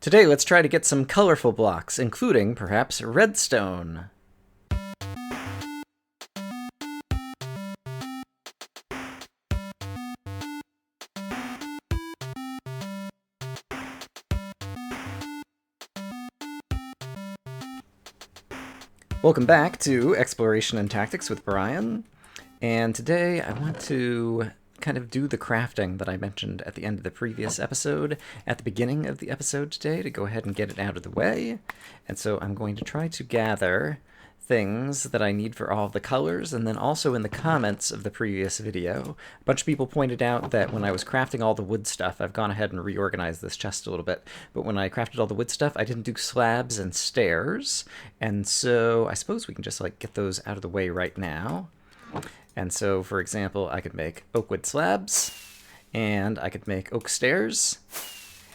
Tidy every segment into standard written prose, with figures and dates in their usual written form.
Today, let's try to get some colorful blocks, including, perhaps, redstone. Welcome back to Exploration and Tactics with Brian, and today I want to kind of do the crafting that I mentioned at the end of the previous episode at the beginning of the episode today to go ahead and get it out of the way. And so I'm going to try to gather things that I need for all of the colors, and then also in the comments of the previous video, a bunch of people pointed out that when I was crafting all the wood stuff, I've gone ahead and reorganized this chest a little bit, but when I crafted all the wood stuff, I didn't do slabs and stairs, and so I suppose we can just like get those out of the way right now. And so, for example, I could make oak wood slabs, and I could make oak stairs,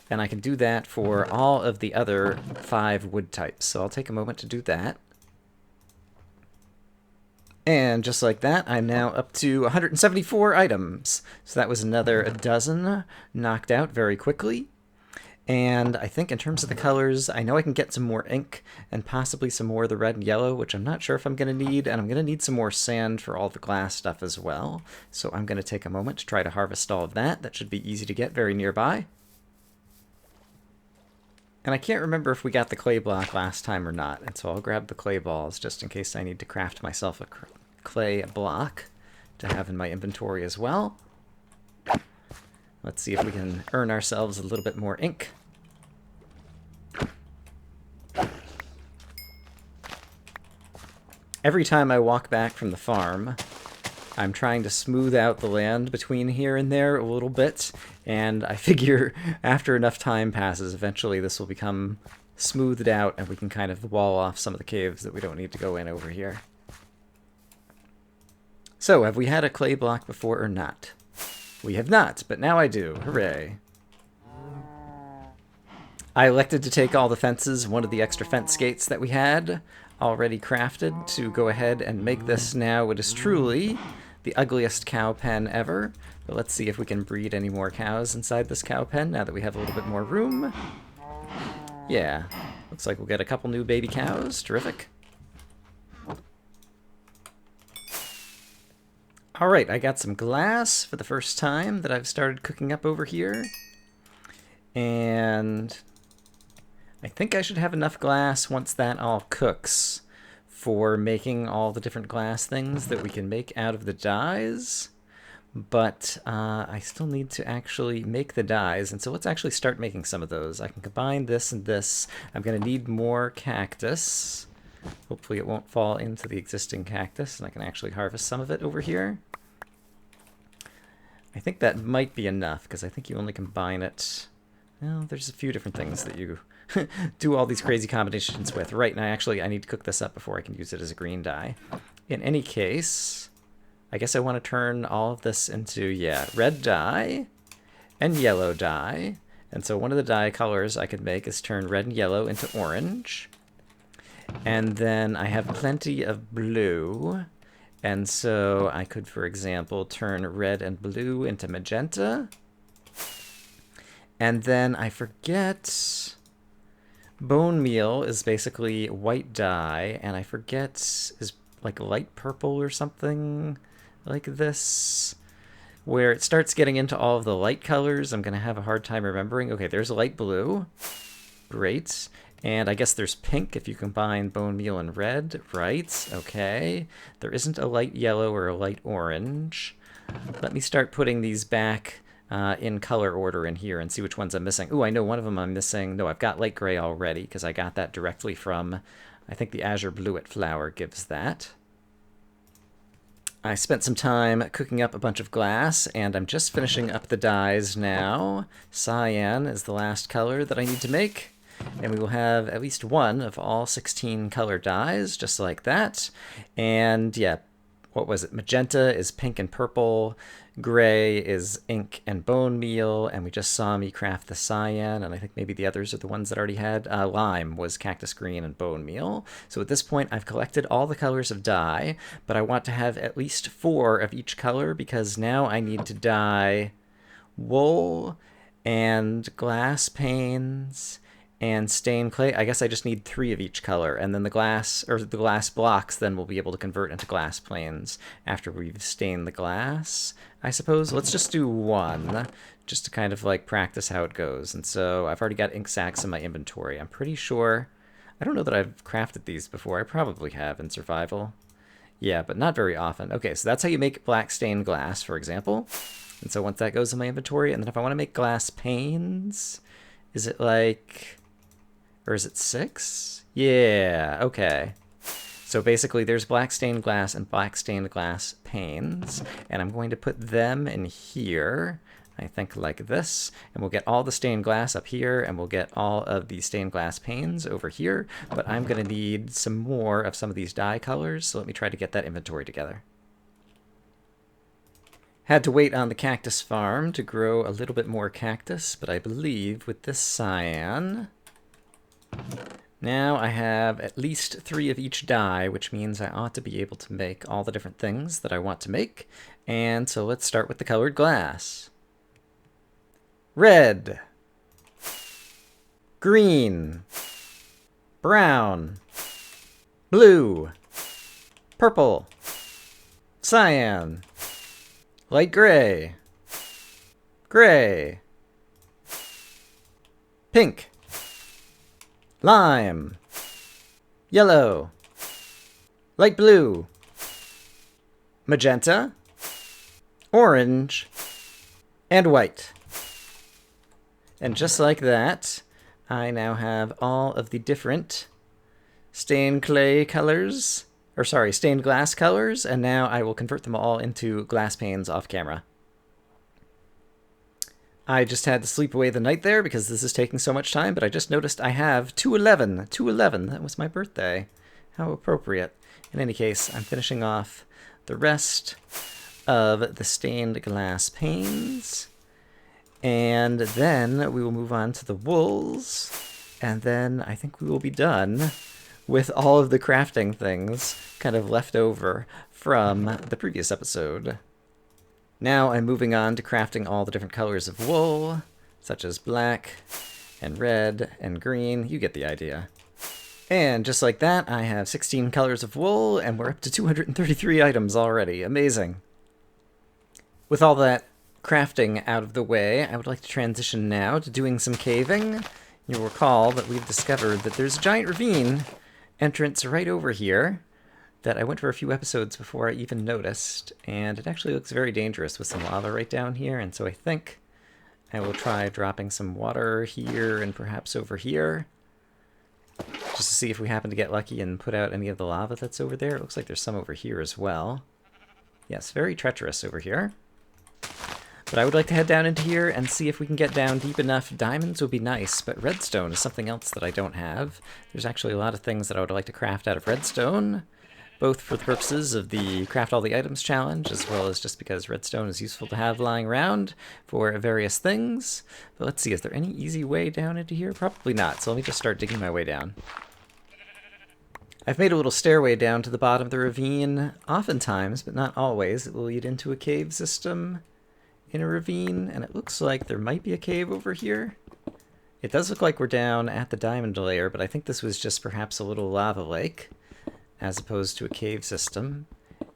and I can do that for all of the other 5 wood types. So I'll take a moment to do that. And just like that, I'm now up to 174 items. So that was another dozen knocked out very quickly. And I think in terms of the colors, I know I can get some more ink and possibly some more of the red and yellow, which I'm not sure if I'm going to need. And I'm going to need some more sand for all the glass stuff as well. So I'm going to take a moment to try to harvest all of that. That should be easy to get very nearby. And I can't remember if we got the clay block last time or not. And so I'll grab the clay balls just in case I need to craft myself a clay block to have in my inventory as well. Let's see if we can earn ourselves a little bit more ink. Every time I walk back from the farm, I'm trying to smooth out the land between here and there a little bit, and I figure after enough time passes, eventually this will become smoothed out and we can kind of wall off some of the caves that we don't need to go in over here. So, have we had a clay block before or not? We have not, but now I do. Hooray. I elected to take all the fences, one of the extra fence gates that we had already crafted, to go ahead and make this now what is truly the ugliest cow pen ever. But let's see if we can breed any more cows inside this cow pen now that we have a little bit more room. Yeah, looks like we'll get a couple new baby cows. Terrific. Alright, I got some glass for the first time that I've started cooking up over here. And I think I should have enough glass once that all cooks for making all the different glass things that we can make out of the dyes. But I still need to actually make the dyes, and so let's actually start making some of those. I can combine this and this. I'm going to need more cactus. Hopefully it won't fall into the existing cactus, and I can actually harvest some of it over here. I think that might be enough, because I think you only combine it... Well, there's a few different things that you do all these crazy combinations with. Right, and I need to cook this up before I can use it as a green dye. In any case, I guess I want to turn all of this into, yeah, red dye and yellow dye. And so one of the dye colors I could make is turn red and yellow into orange. And then I have plenty of blue. And so I could, for example, turn red and blue into magenta. And then I forget... Bone meal is basically white dye, and I forget is like light purple or something like this, where it starts getting into all of the light colors. I'm going to have a hard time remembering. Okay, there's a light blue. Great. And I guess there's pink if you combine bone meal and red. Right, okay. There isn't a light yellow or a light orange. Let me start putting these back in color order in here and see which ones I'm missing. Ooh, I know one of them I'm missing. No, I've got light gray already because I got that directly from, I think the azure bluet flower gives that. I spent some time cooking up a bunch of glass, and I'm just finishing up the dyes now. Cyan is the last color that I need to make, and we will have at least one of all 16 color dyes, just like that. And yeah, what was it? Magenta is pink and purple. Gray is ink and bone meal, and we just saw me craft the cyan, and I think maybe the others are the ones that I already had. Lime was cactus green and bone meal. So at this point, I've collected all the colors of dye, but I want to have at least 4 of each color because now I need to dye wool and glass panes and stained clay. I guess I just need 3 of each color, and then the glass, or the glass blocks, then we'll be able to convert into glass planes after we've stained the glass, I suppose. Let's just do 1, just to kind of like practice how it goes. And so I've already got ink sacks in my inventory. I'm pretty sure, I don't know that I've crafted these before. I probably have in survival. Yeah, but not very often. Okay, so that's how you make black stained glass, for example. And so once that goes in my inventory, and then if I want to make glass panes, is it like, or is it 6? Yeah, okay. So basically there's black stained glass and black stained glass panes, and I'm going to put them in here, I think like this, and we'll get all the stained glass up here, and we'll get all of the stained glass panes over here, but I'm going to need some more of some of these dye colors, so let me try to get that inventory together. Had to wait on the cactus farm to grow a little bit more cactus, but I believe with this cyan, now I have at least 3 of each dye, which means I ought to be able to make all the different things that I want to make. And so let's start with the colored glass. Red, green, brown, blue, purple, cyan, light gray, gray, pink, lime, yellow, light blue, magenta, orange, and white. And just like that, I now have all of the different stained clay colors, or sorry, stained glass colors, and now I will convert them all into glass panes off camera. I just had to sleep away the night there because this is taking so much time, but I just noticed I have 211. 211, that was my birthday. How appropriate. In any case, I'm finishing off the rest of the stained glass panes. And then we will move on to the wools, and then I think we will be done with all of the crafting things kind of left over from the previous episode. Now I'm moving on to crafting all the different colors of wool, such as black and red and green. You get the idea. And just like that, I have 16 colors of wool, and we're up to 233 items already. Amazing. With all that crafting out of the way, I would like to transition now to doing some caving. You'll recall that we've discovered that there's a giant ravine entrance right over here that I went for a few episodes before I even noticed, and it actually looks very dangerous with some lava right down here, and so I think I will try dropping some water here and perhaps over here, just to see if we happen to get lucky and put out any of the lava that's over there. It looks like there's some over here as well. Yes, very treacherous over here. But I would like to head down into here and see if we can get down deep enough. Diamonds would be nice, but redstone is something else that I don't have. There's actually a lot of things that I would like to craft out of redstone, both for the purposes of the Craft All the Items challenge, as well as just because redstone is useful to have lying around for various things. But let's see, is there any easy way down into here? Probably not, so let me just start digging my way down. I've made a little stairway down to the bottom of the ravine. Oftentimes, but not always, it will lead into a cave system in a ravine, and it looks like there might be a cave over here. It does look like we're down at the diamond layer, but I think this was just perhaps a little lava lake, as opposed to a cave system.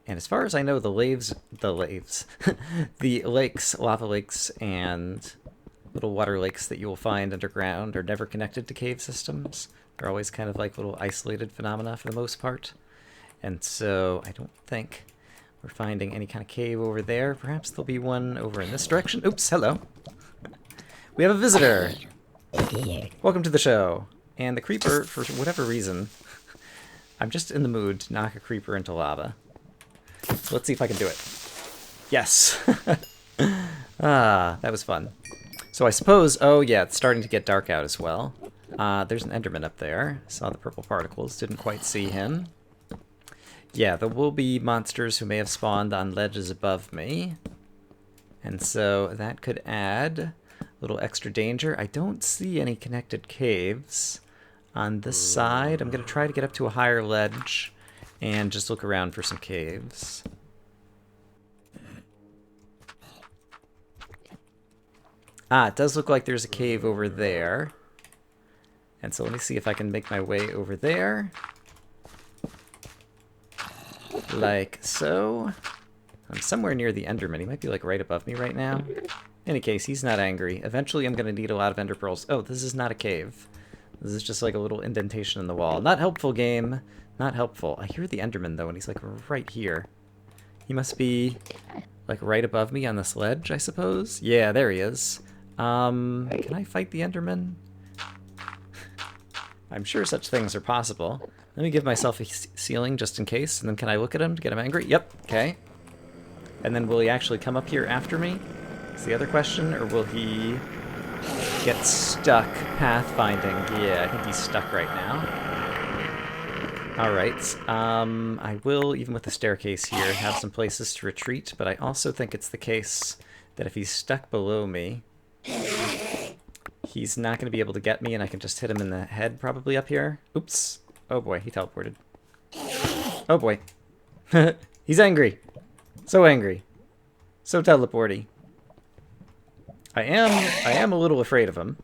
And as far as I know, the lakes, lava lakes, and little water lakes that you will find underground are never connected to cave systems. They're always kind of like little isolated phenomena for the most part. And so I don't think we're finding any kind of cave over there. Perhaps there'll be one over in this direction. Oops, hello. We have a visitor. Welcome to the show. And the creeper, for whatever reason, I'm just in the mood to knock a creeper into lava. So let's see if I can do it. Yes. Ah, that was fun. So I suppose, oh yeah, it's starting to get dark out as well. There's an Enderman up there. Saw the purple particles, didn't quite see him. Yeah, there will be monsters who may have spawned on ledges above me. And so that could add a little extra danger. I don't see any connected caves on this side. I'm going to try to get up to a higher ledge and just look around for some caves. Ah, it does look like there's a cave over there. And so let me see if I can make my way over there. Like so. I'm somewhere near the Enderman. He might be like right above me right now. In any case, he's not angry. Eventually I'm going to need a lot of ender pearls. Oh, this is not a cave. This is just like a little indentation in the wall. Not helpful, game. Not helpful. I hear the Enderman though, and he's like right here. He must be like right above me on this ledge, I suppose. Yeah, there he is. Can I fight the Enderman? I'm sure such things are possible. Let me give myself a ceiling just in case, and then can I look at him to get him angry? Yep, okay. And then will he actually come up here after me? Is the other question, or will he get stuck pathfinding? Yeah, I think he's stuck right now. Alright, I will, even with the staircase here, have some places to retreat, but I also think it's the case that if he's stuck below me, he's not going to be able to get me, and I can just hit him in the head probably up here. Oops. Oh boy, he teleported. Oh boy. He's angry. So angry. So teleporty. I am a little afraid of him.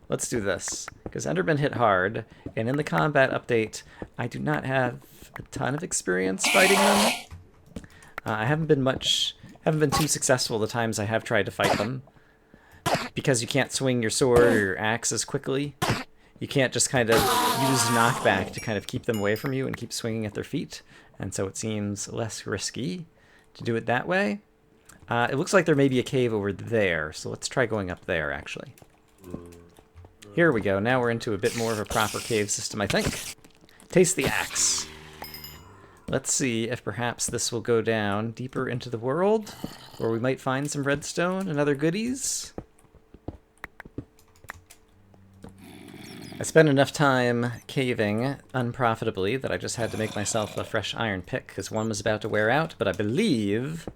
Let's do this. Because Enderman hit hard, and in the combat update, I do not have a ton of experience fighting them. I haven't been too successful the times I have tried to fight them. Because you can't swing your sword or your axe as quickly. You can't just kind of use knockback to kind of keep them away from you and keep swinging at their feet. And so it seems less risky to do it that way. It looks like there may be a cave over there, so let's try going up there, actually. Here we go. Now we're into a bit more of a proper cave system, I think. Taste the axe. Let's see if perhaps this will go down deeper into the world, where we might find some redstone and other goodies. I spent enough time caving unprofitably that I just had to make myself a fresh iron pick, because one was about to wear out, but I believe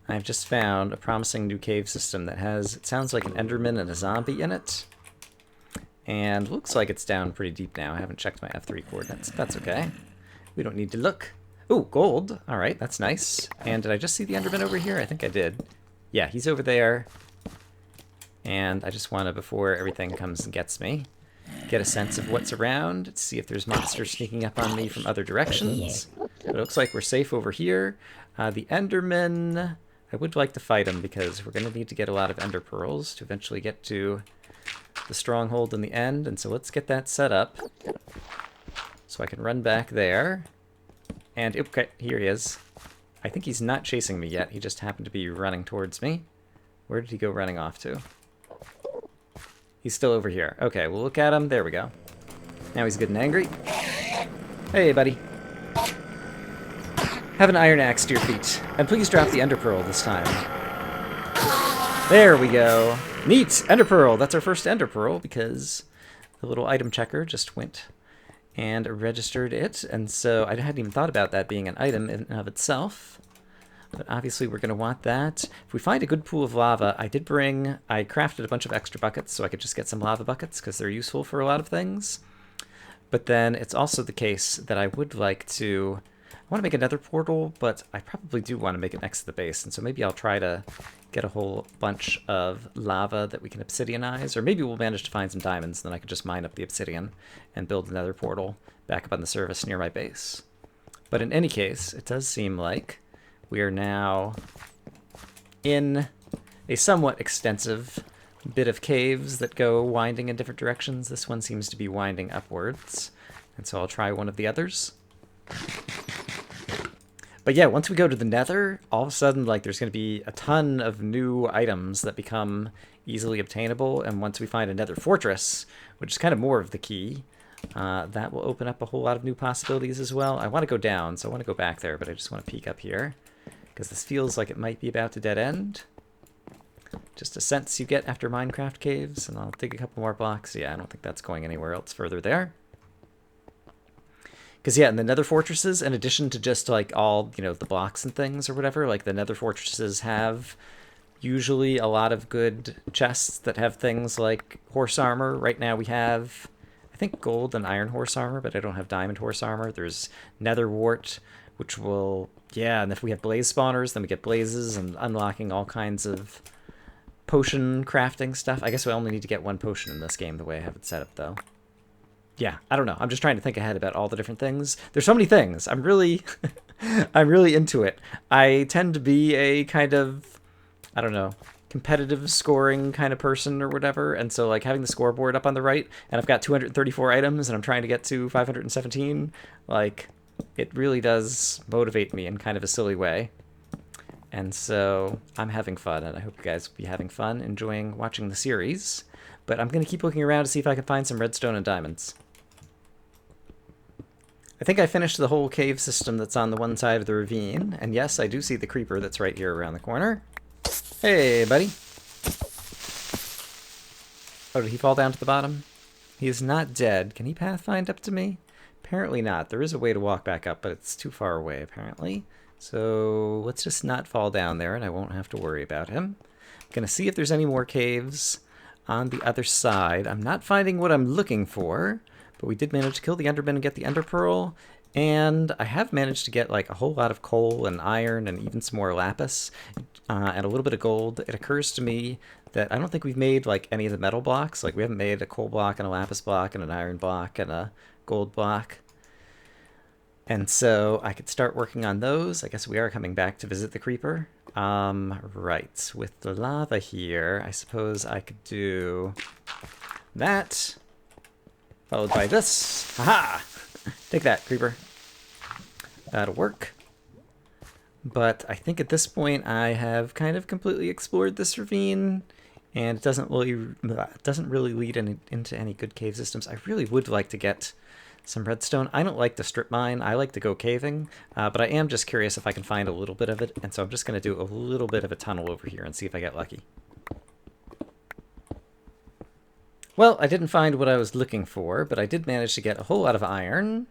I've just found a promising new cave system that has, it sounds like an Enderman and a zombie in it. And looks like it's down pretty deep now. I haven't checked my F3 coordinates. That's okay. We don't need to look. Oh, gold. All right, that's nice. And did I just see the Enderman over here? I think I did. Yeah, he's over there. And I just want to, before everything comes and gets me, get a sense of what's around, see if there's monsters sneaking up on me from other directions. But it looks like we're safe over here. The Enderman, I would like to fight him because we're going to need to get a lot of ender pearls to eventually get to the stronghold in the end. And so let's get that set up so I can run back there. And okay, here he is. I think he's not chasing me yet. He just happened to be running towards me. Where did he go running off to? He's still over here. Okay, we'll look at him. There we go. Now he's good and angry. Hey, buddy. Have an iron axe to your feet. And please drop the ender pearl this time. There we go. Neat! Ender pearl! That's our first ender pearl because the little item checker just went and registered it. And so I hadn't even thought about that being an item in and of itself. But obviously we're going to want that. If we find a good pool of lava, I crafted a bunch of extra buckets so I could just get some lava buckets because they're useful for a lot of things. But then it's also the case that I would like to... I want to make another portal, but I probably do want to make it next to the base. And so maybe I'll try to get a whole bunch of lava that we can obsidianize. Or maybe we'll manage to find some diamonds, and then I can just mine up the obsidian and build another portal back up on the surface near my base. But in any case, it does seem like we are now in a somewhat extensive bit of caves that go winding in different directions. This one seems to be winding upwards, and so I'll try one of the others. But yeah, once we go to the Nether, all of a sudden, like, there's going to be a ton of new items that become easily obtainable, and once we find a Nether fortress, which is kind of more of the key, that will open up a whole lot of new possibilities as well. I want to go down, so I want to go back there, but I just want to peek up here, because this feels like it might be about to dead end. Just a sense you get after Minecraft caves, and I'll dig a couple more blocks. Yeah, I don't think that's going anywhere else further there. Because, yeah, in the Nether fortresses, in addition to just, like, all, you know, the blocks and things or whatever, like, the Nether fortresses have usually a lot of good chests that have things like horse armor. Right now we have, I think, gold and iron horse armor, but I don't have diamond horse armor. There's Nether wart, which will, yeah, and if we have blaze spawners, then we get blazes and unlocking all kinds of potion crafting stuff. I guess we only need to get one potion in this game, the way I have it set up, though. Yeah, I don't know. I'm just trying to think ahead about all the different things. There's so many things. I'm really, I'm really into it. I tend to be a kind of, I don't know, competitive scoring kind of person or whatever. And so like having the scoreboard up on the right, and I've got 234 items, and I'm trying to get to 517. Like, it really does motivate me in kind of a silly way. And so I'm having fun, and I hope you guys will be having fun, enjoying watching the series. But I'm going to keep looking around to see if I can find some redstone and diamonds. I think I finished the whole cave system that's on the one side of the ravine. And yes, I do see the creeper that's right here around the corner. Hey, buddy. Oh, did he fall down to the bottom? He is not dead. Can he pathfind up to me? Apparently not. There is a way to walk back up, but it's too far away, apparently. So let's just not fall down there, and I won't have to worry about him. I'm going to see if there's any more caves on the other side. I'm not finding what I'm looking for, but we did manage to kill the Enderman and get the Ender Pearl. And I have managed to get like a whole lot of coal and iron and even some more lapis and a little bit of gold. It occurs to me that I don't think we've made like any of the metal blocks. Like we haven't made a coal block and a lapis block and an iron block and a gold block. And so I could start working on those. I guess we are coming back to visit the creeper. Right, with the lava here, I suppose I could do that, followed by this. Haha! Take that, creeper. That'll work. But I think at this point I have kind of completely explored this ravine, and it doesn't really lead into any good cave systems. I really would like to get some redstone. I don't like to strip mine. I like to go caving, but I am just curious if I can find a little bit of it, and so I'm just going to do a little bit of a tunnel over here and see if I get lucky. Well, I didn't find what I was looking for, but I did manage to get a whole lot of iron,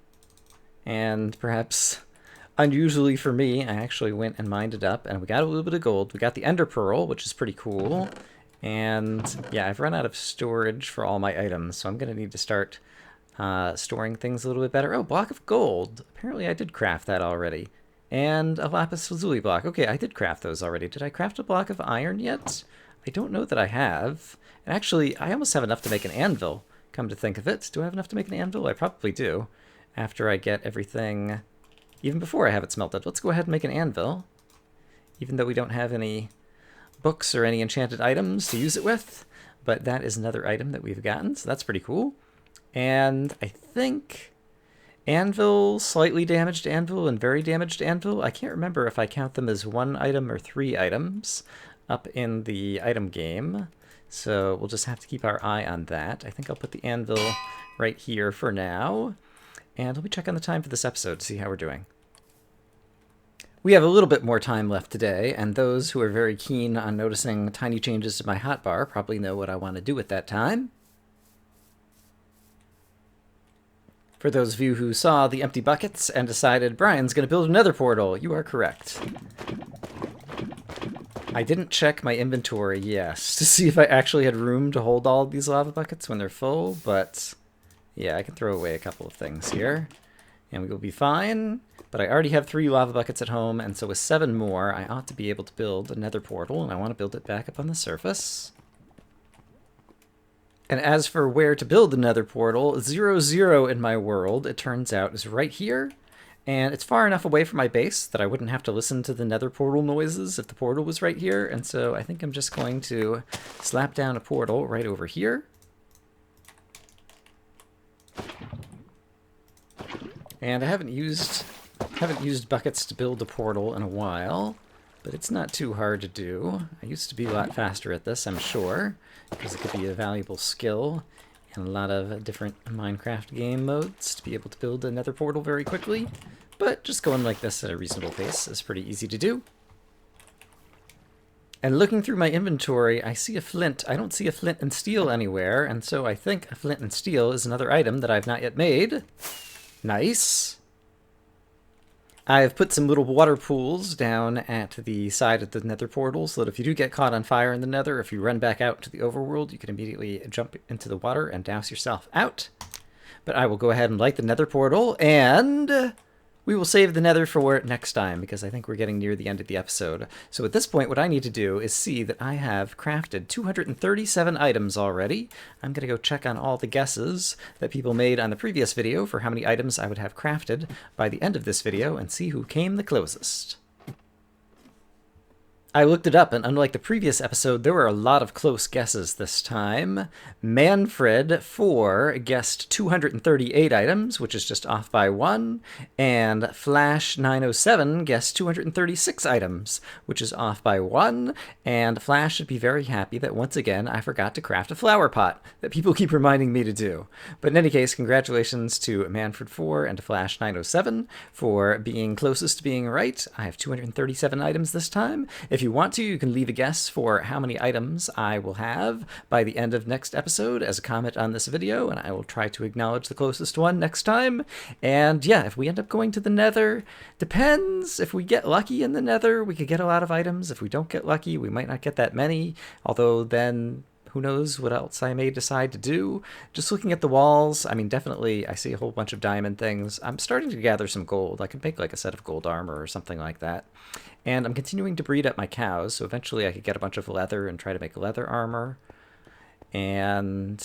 and perhaps unusually for me, I actually went and mined it up, and we got a little bit of gold. We got the Ender Pearl, which is pretty cool, and yeah, I've run out of storage for all my items, so I'm going to need to start storing things a little bit better. Oh, block of gold. Apparently I did craft that already. And a lapis lazuli block. Okay, I did craft those already. Did I craft a block of iron yet? I don't know that I have. And actually, I almost have enough to make an anvil, come to think of it. Do I have enough to make an anvil? I probably do. After I get everything, even before I have it smelted. Let's go ahead and make an anvil. Even though we don't have any books or any enchanted items to use it with. But that is another item that we've gotten, so that's pretty cool. And I think anvil, slightly damaged anvil, and very damaged anvil. I can't remember if I count them as one item or 3 items up in the item game. So we'll just have to keep our eye on that. I think I'll put the anvil right here for now. And let me check on the time for this episode to see how we're doing. We have a little bit more time left today, and those who are very keen on noticing tiny changes to my hotbar probably know what I want to do with that time. For those of you who saw the empty buckets and decided Brian's going to build another portal, you are correct. I didn't check my inventory, yes, to see if I actually had room to hold all of these lava buckets when they're full, but yeah, I can throw away a couple of things here, and we will be fine. But I already have 3 lava buckets at home, and so with 7 more, I ought to be able to build another portal, and I want to build it back up on the surface. And as for where to build another portal, 0, in my world, it turns out, is right here. And it's far enough away from my base that I wouldn't have to listen to the nether portal noises if the portal was right here. And so I think I'm just going to slap down a portal right over here. And I haven't used buckets to build a portal in a while, but it's not too hard to do. I used to be a lot faster at this, I'm sure, because it could be a valuable skill in a lot of different Minecraft game modes to be able to build a nether portal very quickly. But just going like this at a reasonable pace is pretty easy to do. And looking through my inventory, I see a flint. I don't see a flint and steel anywhere, and so I think a flint and steel is another item that I've not yet made. Nice. I've put some little water pools down at the side of the nether portal so that if you do get caught on fire in the nether, if you run back out to the overworld, you can immediately jump into the water and douse yourself out. But I will go ahead and light the nether portal, and We will save the nether for next time because I think we're getting near the end of the episode. So at this point, what I need to do is see that I have crafted 237 items already. I'm going to go check on all the guesses that people made on the previous video for how many items I would have crafted by the end of this video and see who came the closest. I looked it up, and unlike the previous episode, there were a lot of close guesses this time. Manfred4 guessed 238 items, which is just off by 1, and Flash907 guessed 236 items, which is off by 1, and Flash should be very happy that once again I forgot to craft a flower pot that people keep reminding me to do. But in any case, congratulations to Manfred4 and to Flash907 for being closest to being right. I have 237 items this time. If you want to, you can leave a guess for how many items I will have by the end of next episode as a comment on this video, and I will try to acknowledge the closest one next time. And yeah, if we end up going to the nether, depends. If we get lucky in the nether, we could get a lot of items. If we don't get lucky, we might not get that many, although then who knows what else I may decide to do. Just looking at the walls, I mean, definitely I see a whole bunch of diamond things. I'm starting to gather some gold. I could make like a set of gold armor or something like that. And I'm continuing to breed up my cows, so eventually I could get a bunch of leather and try to make leather armor. And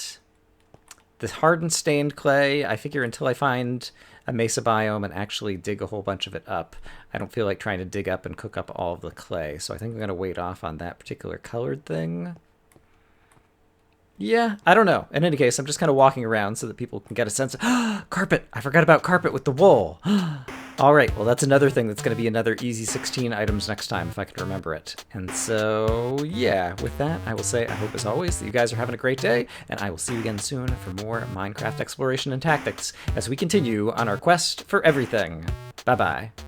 the hardened stained clay, I figure until I find a mesa biome and actually dig a whole bunch of it up, I don't feel like trying to dig up and cook up all of the clay. So I think I'm going to wait off on that particular colored thing. Yeah, I don't know. In any case, I'm just kind of walking around so that people can get a sense of... carpet! I forgot about carpet with the wool! All right, well, that's another thing that's going to be another easy 16 items next time, if I can remember it. And so, yeah, with that, I will say I hope, as always, that you guys are having a great day, and I will see you again soon for more Minecraft exploration and tactics as we continue on our quest for everything. Bye-bye.